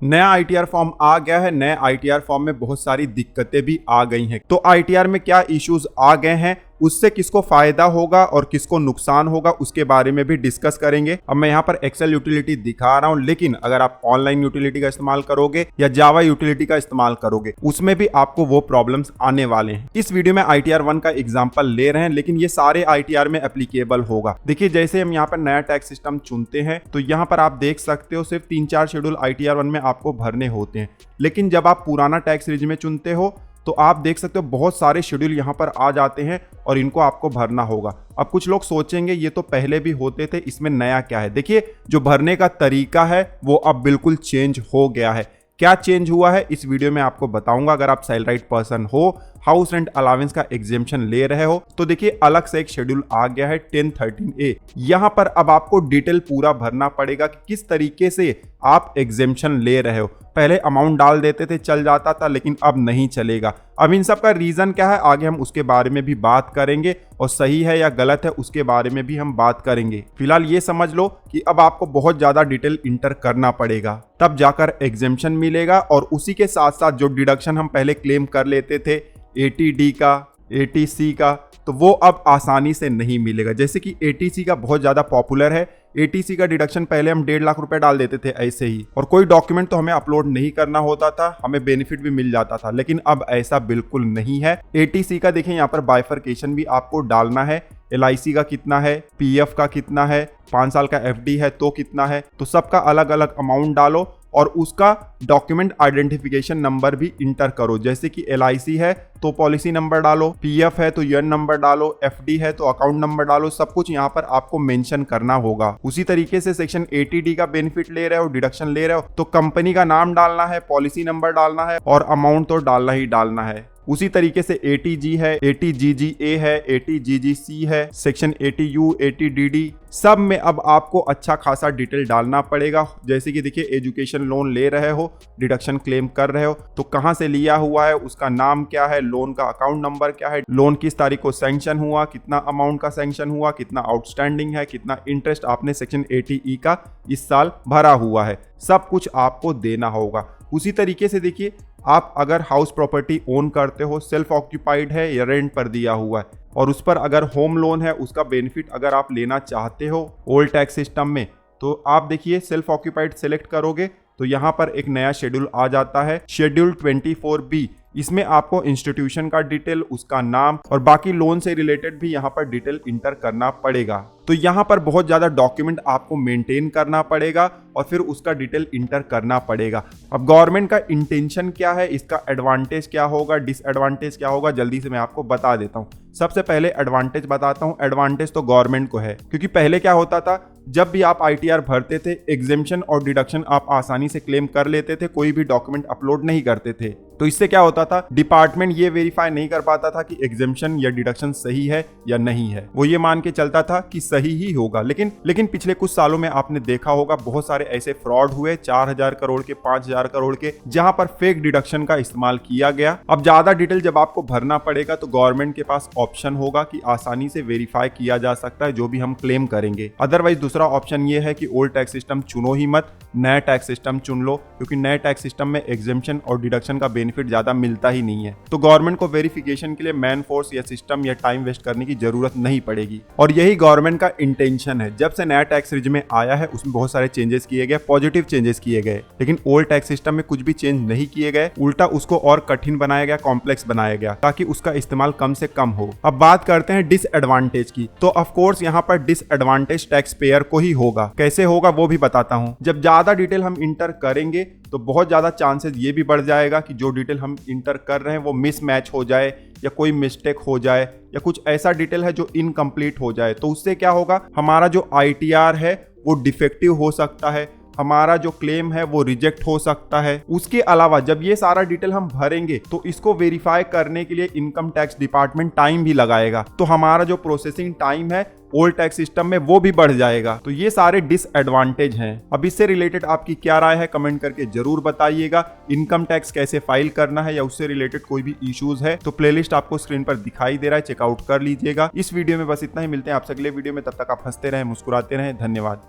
नया ITR form आ गया है। नए आईटीआर फॉर्म में बहुत सारी दिक्कतें भी आ गई हैं। तो आईटीआर में क्या इश्यूज आ गए हैं, उससे किसको फायदा होगा और किसको नुकसान होगा, उसके बारे में भी डिस्कस करेंगे। अब मैं यहाँ पर एक्सेल यूटिलिटी दिखा रहा हूँ, लेकिन अगर आप ऑनलाइन यूटिलिटी का इस्तेमाल करोगे या जावा यूटिलिटी का इस्तेमाल करोगे, उसमें भी आपको वो प्रॉब्लम्स आने वाले हैं। इस वीडियो में आईटीआर 1 का एग्जांपल ले रहे हैं, लेकिन ये सारे आईटीआर में एप्लीकेबल होगा। देखिए, जैसे हम यहाँ पर नया टैक्स सिस्टम चुनते हैं तो यहाँ पर आप देख सकते हो सिर्फ 3-4 शेड्यूल आईटीआर 1 में आपको भरने होते हैं। लेकिन जब आप पुराना टैक्स रिजिम चुनते हो तो आप देख सकते हो बहुत सारे शेड्यूल यहाँ पर आ जाते हैं और इनको आपको भरना होगा। अब कुछ लोग सोचेंगे ये तो पहले भी होते थे, इसमें नया क्या है। देखिए, जो भरने का तरीका है वो अब बिल्कुल चेंज हो गया है। क्या चेंज हुआ है इस वीडियो में आपको बताऊंगा। अगर आप सैलराइड पर्सन हो, हाउस रेंट अलावेंस का एग्जेम्पशन ले रहे हो, तो देखिए अलग से एक शेड्यूल आ गया है 1013A। यहाँ पर अब आपको डिटेल पूरा भरना पड़ेगा कि किस तरीके से आप एग्जेम्पशन ले रहे हो। पहले अमाउंट डाल देते थे, चल जाता था, लेकिन अब नहीं चलेगा। अब इन सब का रीजन क्या है, आगे हम उसके बारे में भी बात करेंगे, और सही है या गलत है उसके बारे में भी हम बात करेंगे। फिलहाल ये समझ लो कि अब आपको बहुत ज्यादा डिटेल इंटर करना पड़ेगा, तब जाकर एग्जेम्पशन मिलेगा। और उसी के साथ साथ जो डिडक्शन हम पहले क्लेम कर लेते थे 80D का, 80C का, तो वो अब आसानी से नहीं मिलेगा। जैसे कि 80C का बहुत ज़्यादा पॉपुलर है। 80C का डिडक्शन पहले हम 1.5 लाख रुपए डाल देते थे ऐसे ही, और कोई डॉक्यूमेंट तो हमें अपलोड नहीं करना होता था, हमें बेनिफिट भी मिल जाता था। लेकिन अब ऐसा बिल्कुल नहीं है। 80C का देखिए यहाँ पर बाइफरकेशन भी आपको डालना है। LIC का कितना है, PF का कितना है, 5 साल का FD है तो कितना है, तो सबका अलग अलग अमाउंट डालो और उसका डॉक्यूमेंट आइडेंटिफिकेशन नंबर भी इंटर करो। जैसे कि LIC है तो पॉलिसी नंबर डालो, PF है तो यूएन नंबर डालो, FD है तो अकाउंट नंबर डालो, सब कुछ यहाँ पर आपको मेंशन करना होगा। उसी तरीके से सेक्शन 80D का बेनिफिट ले रहे हो, डिडक्शन ले रहे हो, तो कंपनी का नाम डालना है, पॉलिसी नंबर डालना है और अमाउंट तो डालना ही डालना है। उसी तरीके से 80G है, 80GGA है, 80GGC है, सेक्शन 80U, 80DD, सब में अब आपको अच्छा खासा डिटेल डालना पड़ेगा। जैसे कि देखिए, एजुकेशन लोन ले रहे हो, डिडक्शन क्लेम कर रहे हो, तो कहाँ से लिया हुआ है, उसका नाम क्या है, लोन का अकाउंट नंबर क्या है, लोन किस तारीख को सैंक्शन हुआ, कितना अमाउंट का सैंक्शन हुआ, कितना आउटस्टैंडिंग है, कितना इंटरेस्ट आपने सेक्शन 80E का इस साल भरा हुआ है, सब कुछ आपको देना होगा। उसी तरीके से देखिए, आप अगर हाउस प्रॉपर्टी ओन करते हो, सेल्फ ऑक्यूपाइड है या रेंट पर दिया हुआ है, और उस पर अगर होम लोन है, उसका बेनिफिट अगर आप लेना चाहते हो ओल्ड टैक्स सिस्टम में, तो आप देखिए सेल्फ ऑक्यूपाइड सेलेक्ट करोगे तो यहाँ पर एक नया शेड्यूल आ जाता है, शेड्यूल 24B। इसमें आपको इंस्टीट्यूशन का डिटेल, उसका नाम और बाकी लोन से रिलेटेड भी यहाँ पर डिटेल इंटर करना पड़ेगा। तो यहाँ पर बहुत ज़्यादा डॉक्यूमेंट आपको मेंटेन करना पड़ेगा और फिर उसका डिटेल इंटर करना पड़ेगा। अब गवर्नमेंट का इंटेंशन क्या है, इसका एडवांटेज क्या होगा, डिसएडवांटेज क्या होगा, जल्दी से मैं आपको बता देता हूँ। सबसे पहले एडवांटेज बताता हूँ। एडवांटेज तो गवर्नमेंट को है, क्योंकि पहले क्या होता था, जब भी आप आईटीआर भरते थे, एग्जेम्पशन और डिडक्शन आप आसानी से क्लेम कर लेते थे, कोई भी डॉक्यूमेंट अपलोड नहीं करते थे। तो इससे क्या होता था, डिपार्टमेंट ये वेरीफाई नहीं कर पाता था कि एग्जेम्पशन या डिडक्शन सही है या नहीं है, वो ये मान के चलता था कि सही ही होगा। लेकिन पिछले कुछ सालों में आपने देखा होगा बहुत सारे ऐसे फ्रॉड हुए, 4000 करोड़ के, 5000 करोड़ के, जहां पर फेक डिडक्शन का इस्तेमाल किया गया। अब ज्यादा डिटेल जब आपको भरना पड़ेगा तो गवर्नमेंट के पास ऑप्शन होगा कि आसानी से वेरीफाई किया जा सकता है जो भी हम क्लेम करेंगे। अदरवाइज दूसरा ऑप्शन ये है कि ओल्ड टैक्स सिस्टम चुनो ही मत, नया टैक्स सिस्टम चुन लो, क्योंकि नए टैक्स सिस्टम में एग्जेम्पशन और डिडक्शन का बेनिफिट ज्यादा मिलता ही नहीं है। तो गवर्नमेंट को वेरिफिकेशन के लिए मैन फोर्स या सिस्टम या टाइम वेस्ट करने की जरूरत नहीं पड़ेगी। और यही गवर्नमेंट का इंटेंशन है। जब से नया टैक्स रिजिम आया है उसमें बहुत सारे चेंजेस किए गए, पॉजिटिव चेंजेस किए गए, लेकिन ओल्ड टैक्स सिस्टम में कुछ भी चेंज नहीं किए गए, उल्टा उसको और कठिन बनाया गया, कॉम्प्लेक्स बनाया गया, ताकि उसका इस्तेमाल कम से कम हो। अब बात करते हैं डिसएडवांटेज की, तो ऑफ कोर्स यहाँ पर डिसएडवांटेज टैक्स पेयर को ही होगा। कैसे होगा वो भी बताता हूँ। जब ज्यादा डिटेल हम इंटर करेंगे तो बहुत ज्यादा चांसेस ये भी बढ़ जाएगा कि जो डिटेल हम इंटर कर रहे हैं वो मिसमैच हो जाए, या कोई मिस्टेक हो जाए, या कुछ ऐसा डिटेल है जो इनकम्प्लीट हो जाए। तो उससे क्या होगा, हमारा जो आईटीआर है वो डिफेक्टिव हो सकता है, हमारा जो क्लेम है वो रिजेक्ट हो सकता है। उसके अलावा जब ये सारा डिटेल हम भरेंगे तो इसको वेरीफाई करने के लिए इनकम टैक्स डिपार्टमेंट टाइम भी लगाएगा, तो हमारा जो प्रोसेसिंग टाइम है ओल्ड टैक्स सिस्टम में वो भी बढ़ जाएगा। तो ये सारे डिसएडवांटेज हैं। अब इससे रिलेटेड आपकी क्या राय है कमेंट करके जरूर बताइएगा। इनकम टैक्स कैसे फाइल करना है या उससे रिलेटेड कोई भी इश्यूज है तो प्लेलिस्ट आपको स्क्रीन पर दिखाई दे रहा है, चेकआउट कर लीजिएगा। इस वीडियो में बस इतना ही, मिलते हैं आपसे अगले वीडियो में, तब तक आप हंसते रहें, मुस्कुराते रहें। धन्यवाद।